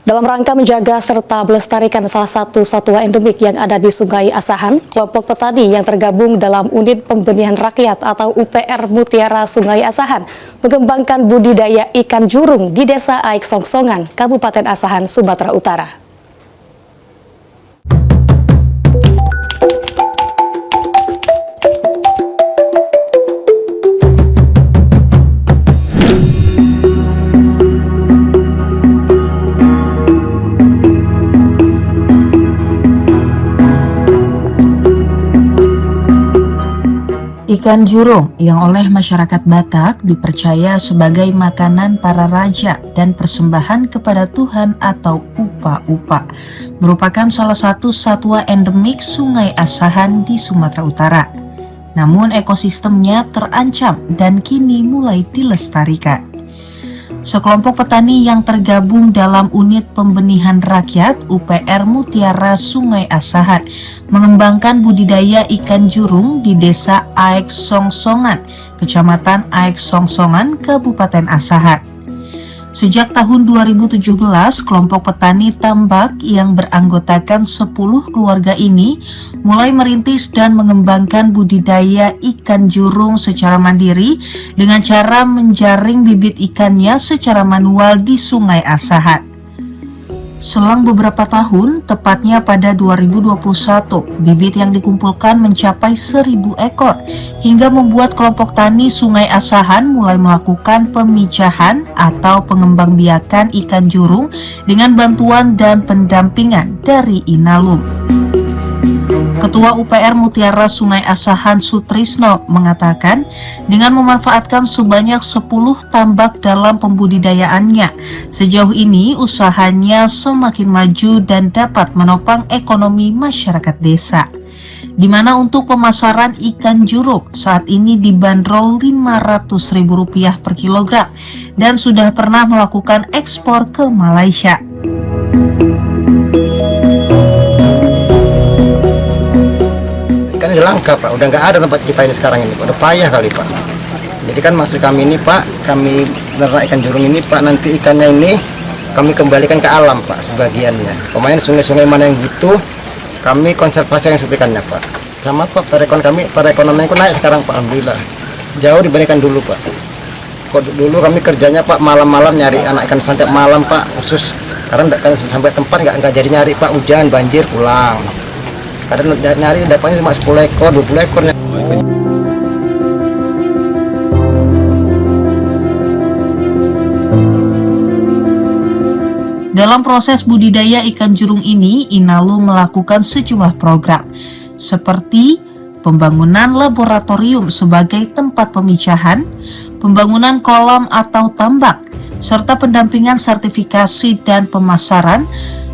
Dalam rangka menjaga serta melestarikan salah satu satwa endemik yang ada di Sungai Asahan, kelompok petani yang tergabung dalam Unit Pembenihan Rakyat atau UPR Mutiara Sungai Asahan mengembangkan budidaya ikan jurung di Desa Aik Songsongan, Kabupaten Asahan, Sumatera Utara. Ikan jurung yang oleh masyarakat Batak dipercaya sebagai makanan para raja dan persembahan kepada Tuhan atau upa-upa, merupakan salah satu satwa endemik Sungai Asahan di Sumatera Utara. Namun ekosistemnya terancam dan kini mulai dilestarikan. Sekelompok petani yang tergabung dalam Unit Pembenihan Rakyat UPR Mutiara Sungai Asahan mengembangkan budidaya ikan jurung di Desa Aik Songsongan, Kecamatan Aik Songsongan, Kabupaten Asahan. Sejak tahun 2017, kelompok petani tambak yang beranggotakan 10 keluarga ini mulai merintis dan mengembangkan budidaya ikan jurung secara mandiri dengan cara menjaring bibit ikannya secara manual di Sungai Asahan. Selang beberapa tahun, tepatnya pada 2021, bibit yang dikumpulkan mencapai 1.000 ekor, hingga membuat kelompok tani Sungai Asahan mulai melakukan pemijahan atau pengembangbiakan ikan jurung dengan bantuan dan pendampingan dari Inalum. Ketua UPR Mutiara Sungai Asahan Sutrisno mengatakan, dengan memanfaatkan sebanyak 10 tambak dalam pembudidayaannya, sejauh ini usahanya semakin maju dan dapat menopang ekonomi masyarakat desa. Di mana untuk pemasaran ikan jurung saat ini dibanderol Rp500.000 per kilogram dan sudah pernah melakukan ekspor ke Malaysia. Ikan udah langka Pak, udah nggak ada tempat kita ini sekarang ini, udah payah kali Pak. Jadi kan maksud kami ini Pak, kami menernak ikan jurung ini Pak, nanti ikannya ini kami kembalikan ke alam Pak sebagiannya. Pemain sungai-sungai mana yang butuh, kami konservasi yang setikannya Pak. Sama Pak, perekonomianku naik sekarang Pak, alhamdulillah. Jauh dibandingkan dulu Pak. Kok dulu kami kerjanya Pak malam-malam nyari anak ikan setiap malam Pak, khusus karena sampai tempat nggak jadi nyari Pak, hujan banjir pulang. Kadang nyari dapatnya cuma 10 ekor, 20 ekor. Dalam proses budidaya ikan jurung ini, Inalum melakukan sejumlah program, seperti pembangunan laboratorium sebagai tempat pemijahan, pembangunan kolam atau tambak, serta pendampingan sertifikasi dan pemasaran,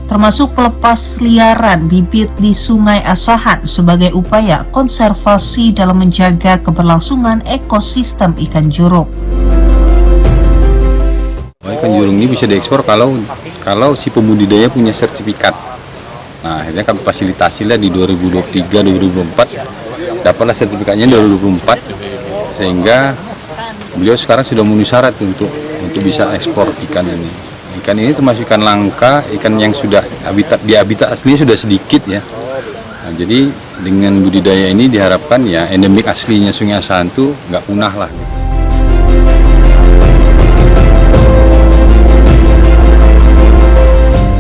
termasuk pelepas liaran bibit di Sungai Asahan sebagai upaya konservasi dalam menjaga keberlangsungan ekosistem ikan jurung. Ikan jurung ini bisa diekspor kalau si pembudidaya punya sertifikat. Nah, akhirnya kami fasilitasi lah di 2023-2024, dapatlah sertifikatnya 2024, sehingga beliau sekarang sudah memenuhi syarat untuk bisa ekspor ikan ini. Ikan ini termasuk ikan langka, ikan yang sudah habitat aslinya sudah sedikit ya. Nah, jadi dengan budidaya ini diharapkan ya endemik aslinya Sungai Asahan itu nggak punah lah.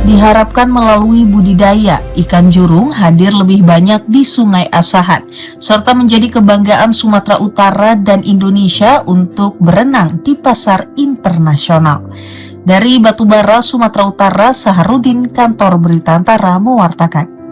Diharapkan melalui budidaya, ikan jurung hadir lebih banyak di Sungai Asahan, serta menjadi kebanggaan Sumatera Utara dan Indonesia untuk berenang di pasar internasional. Dari Batubara, Sumatera Utara, Saharudin, Kantor Berita Antara mewartakan.